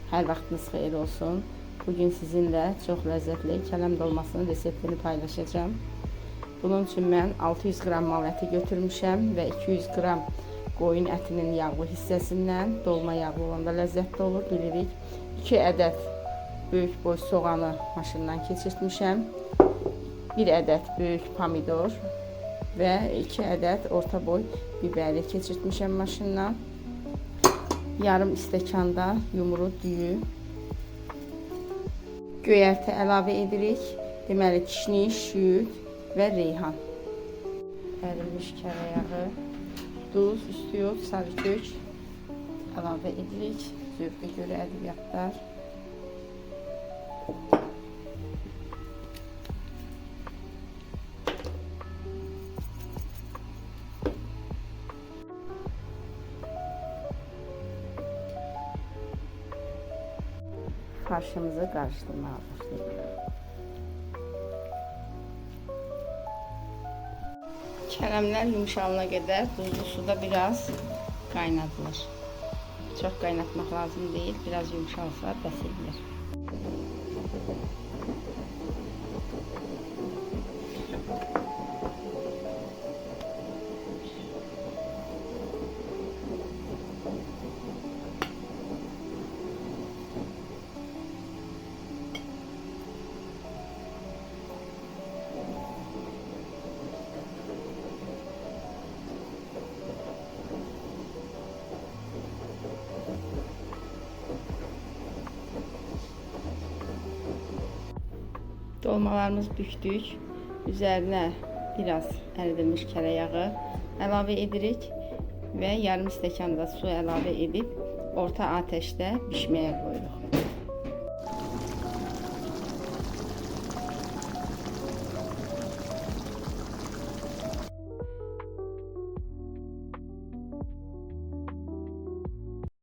Hər vaxtınız xeyir olsun. Bugün sizinlə çox ləzzətli kələm dolmasının reseptini paylaşacağım. Bunun üçün mən 600 qram mal əti götürmüşəm və 200 qram qoyun ətinin yağlı hissəsindən, dolma yağlı olanda ləzzətli olur, bilirik. 2 ədəd böyük boy soğanı maşından keçirtmişəm. 1 ədəd böyük pomidor və 2 ədəd orta boy biberi keçirtmişəm maşından. Yarım stəkanda yumru düyü, göyərti əlavə edirik. Deməli, kişniş, şüyüd və reyhan. Ərilmiş kərəyağı, duz, üstü yox, sarı kök əlavə edirik. Zövqə görə ədviyyatlar. Farşımızı qarışdırmağa başlayırıq. Kələmlər yumuşalana qədər duzlu suda biraz qaynadılır. Çox qaynatmaq lazım deyil, biraz yumuşalsa bəs edilir. Dolmalarımız büktük. Üzərinə biraz əridilmiş kərəyağı əlavə edirik və yarım stəkan da su əlavə edib orta ateşdə bişməyə qoyuruq.